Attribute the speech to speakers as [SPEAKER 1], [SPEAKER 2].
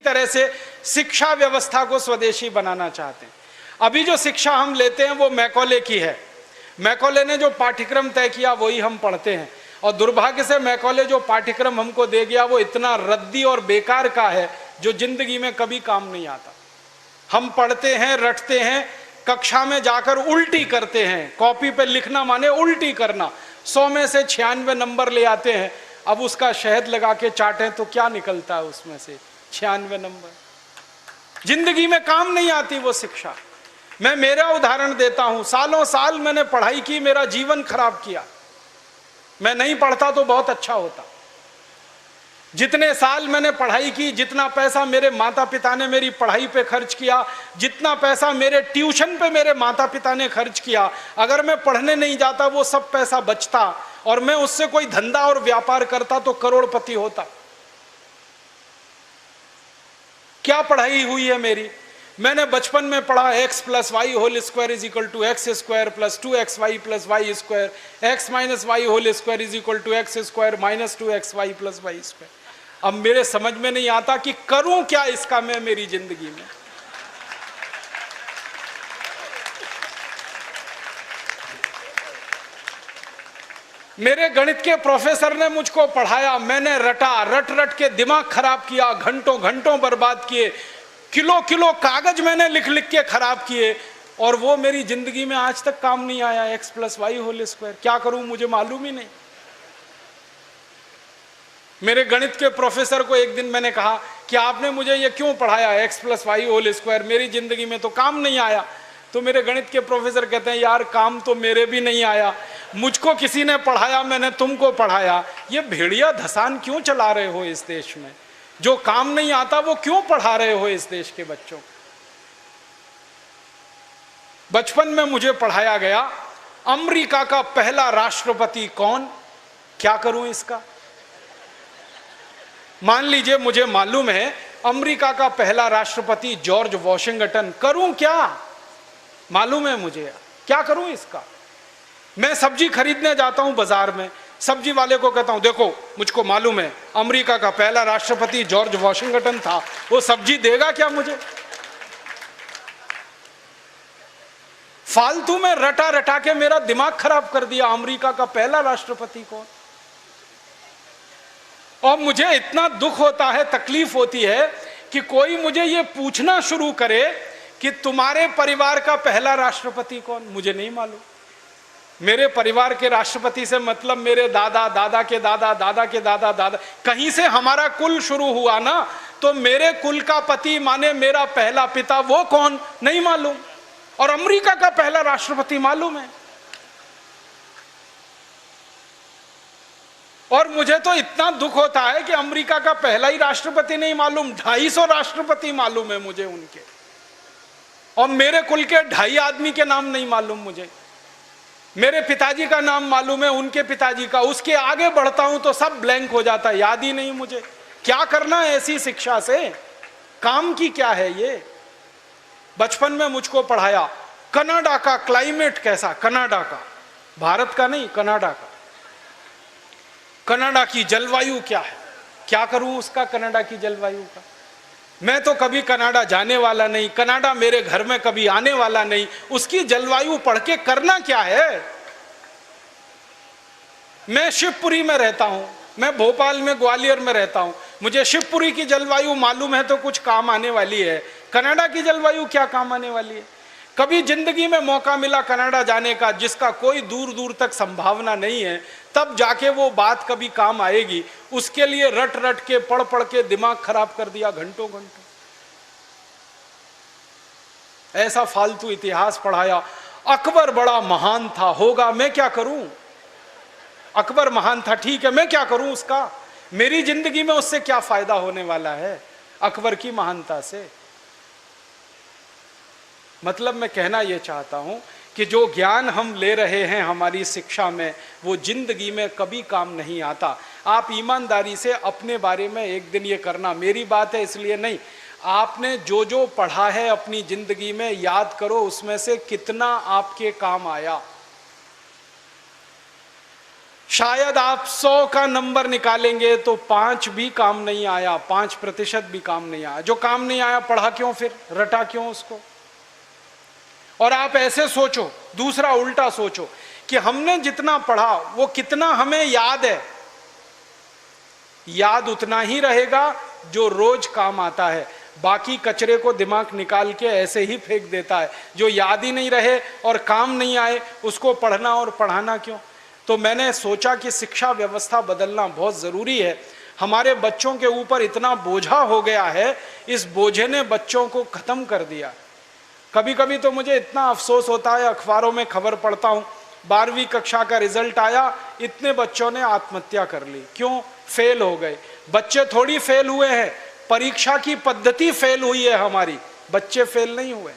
[SPEAKER 1] तरह से शिक्षा व्यवस्था को स्वदेशी बनाना चाहते हैं। अभी जो शिक्षा हम लेते हैं वो मैकॉले की है। मैकॉले ने जो पाठ्यक्रम तय किया वही हम पढ़ते हैं, और दुर्भाग्य से मैकॉले जो पाठ्यक्रम हमको दे गया वो इतना रद्दी और बेकार का है जो जिंदगी में कभी काम नहीं आता। हम पढ़ते हैं, रटते हैं, कक्षा में जाकर उल्टी करते हैं। कॉपी पे लिखना माने उल्टी करना। 100 में से 96 नंबर ले आते हैं। अब उसका शहद लगा के चाटें तो क्या निकलता है उसमें से? 96 नंबर। जिंदगी में काम नहीं आती वो शिक्षा। मैं मेरा उदाहरण देता हूं, सालों साल मैंने पढ़ाई की, मेरा जीवन खराब किया। मैं नहीं पढ़ता तो बहुत अच्छा होता। जितने साल मैंने पढ़ाई की, जितना पैसा मेरे माता पिता ने मेरी पढ़ाई पे खर्च किया, जितना पैसा मेरे ट्यूशन पे मेरे माता पिता ने खर्च किया, अगर मैं पढ़ने नहीं जाता वो सब पैसा बचता और मैं उससे कोई धंधा और व्यापार करता तो करोड़पति होता। क्या पढ़ाई हुई है मेरी? मैंने बचपन में पढ़ा x + y whole square is equal to x square plus 2xy plus y square, x minus y whole square is equal to x square minus 2xy plus y square. अब मेरे समझ में नहीं आता कि करूं क्या इसका मैं मेरी जिंदगी में। मेरे गणित के प्रोफेसर ने मुझको पढ़ाया, मैंने रटा, रट रट के दिमाग खराब किया, घंटों घंटों बर्बाद किए, किलो किलो कागज मैंने लिख लिख के खराब किए, और वो मेरी जिंदगी में आज तक काम नहीं आया। x + y होल स्क्वायर क्या करूं मुझे मालूम ही नहीं। मेरे गणित के प्रोफेसर को एक दिन मैंने कहा कि आपने मुझे ये क्यों पढ़ाया x + y होल स्क्वायर, मेरी जिंदगी में तो काम नहीं आया। तो मेरे गणित के प्रोफेसर कहते हैं, यार काम तो मेरे भी नहीं आया, मुझको किसी ने पढ़ाया, मैंने तुमको पढ़ाया। ये भेड़िया धसान क्यों चला रहे हो इस देश में? जो काम नहीं आता वो क्यों पढ़ा रहे हो इस देश के बच्चों? बचपन में मुझे पढ़ाया गया अमेरिका का पहला राष्ट्रपति कौन, क्या करूं इसका? मान लीजिए मुझे मालूम है अमेरिका का पहला राष्ट्रपति जॉर्ज वॉशिंगटन, करूं क्या? मालूम है मुझे, क्या करूं इसका? मैं सब्जी खरीदने जाता हूं बाजार में, सब्जी वाले को कहता हूं देखो मुझको मालूम है अमेरिका का पहला राष्ट्रपति जॉर्ज वॉशिंगटन था, वो सब्जी देगा क्या मुझे? फालतू में रटा रटा के मेरा दिमाग खराब कर दिया। अमेरिका का पहला राष्ट्रपति कौन? और मुझे इतना दुख होता है, तकलीफ होती है कि कोई मुझे ये पूछना शुरू करे कि तुम्हारे परिवार का पहला राष्ट्रपति कौन? मुझे नहीं मालूम। मेरे परिवार के राष्ट्रपति से मतलब मेरे दादा, दादा के दादा, दादा के दादा, दादा, कहीं से हमारा कुल शुरू हुआ ना, तो मेरे कुल का पति माने मेरा पहला पिता, वो कौन नहीं मालूम। और अमेरिका का पहला राष्ट्रपति मालूम है। और मुझे तो इतना दुख होता है कि अमेरिका का पहला ही राष्ट्रपति नहीं मालूम, 250 राष्ट्रपति मालूम है मुझे उनके, और मेरे कुल के 2.5 आदमी के नाम नहीं मालूम मुझे। मेरे पिताजी का नाम मालूम है, उनके पिताजी का, उसके आगे बढ़ता हूं तो सब ब्लैंक हो जाता है, याद ही नहीं मुझे। क्या करना है ऐसी शिक्षा से? काम की क्या है ये? बचपन में मुझको पढ़ाया कनाडा का क्लाइमेट कैसा, कनाडा का, भारत का नहीं, कनाडा का। कनाडा की जलवायु क्या है, क्या करूं उसका कनाडा की जलवायु का? मैं तो कभी कनाडा जाने वाला नहीं, कनाडा मेरे घर में कभी आने वाला नहीं, उसकी जलवायु पढ़ के करना क्या है? मैं शिवपुरी में रहता हूं, मैं भोपाल में, ग्वालियर में रहता हूं, मुझे शिवपुरी की जलवायु मालूम है तो कुछ काम आने वाली है, कनाडा की जलवायु क्या काम आने वाली है? कभी जिंदगी में मौका मिला कनाडा जाने का, जिसका कोई दूर दूर तक संभावना नहीं है, तब जाके वो बात कभी काम आएगी। उसके लिए रट रट के, पढ़ पढ़ के दिमाग खराब कर दिया घंटों घंटों। ऐसा फालतू इतिहास पढ़ाया। अकबर बड़ा महान था, होगा, मैं क्या करूं? अकबर महान था, ठीक है, मैं क्या करूं उसका? मेरी जिंदगी में उससे क्या फायदा होने वाला है अकबर की महानता से? मतलब मैं कहना यह चाहता हूं कि जो ज्ञान हम ले रहे हैं हमारी शिक्षा में, वो जिंदगी में कभी काम नहीं आता। आप ईमानदारी से अपने बारे में एक दिन ये करना, मेरी बात है इसलिए नहीं, आपने जो जो पढ़ा है अपनी जिंदगी में याद करो, उसमें से कितना आपके काम आया। शायद आप 100 का नंबर निकालेंगे तो 5 भी काम नहीं आया, 5% भी काम नहीं आया। जो काम नहीं आया पढ़ा क्यों, फिर रटा क्यों उसको? और आप ऐसे सोचो, दूसरा उल्टा सोचो कि हमने जितना पढ़ा वो कितना हमें याद है। याद उतना ही रहेगा जो रोज काम आता है, बाकी कचरे को दिमाग निकाल के ऐसे ही फेंक देता है। जो याद ही नहीं रहे और काम नहीं आए उसको पढ़ना और पढ़ाना क्यों? तो मैंने सोचा कि शिक्षा व्यवस्था बदलना बहुत ज़रूरी है। हमारे बच्चों के ऊपर इतना बोझा हो गया है, इस बोझे ने बच्चों को ख़त्म कर दिया। कभी कभी तो मुझे इतना अफसोस होता है, अखबारों में खबर पढ़ता हूँ 12वीं कक्षा का रिजल्ट आया, इतने बच्चों ने आत्महत्या कर ली। क्यों? फेल हो गए। बच्चे थोड़ी फेल हुए हैं, परीक्षा की पद्धति फेल हुई है हमारी, बच्चे फेल नहीं हुए।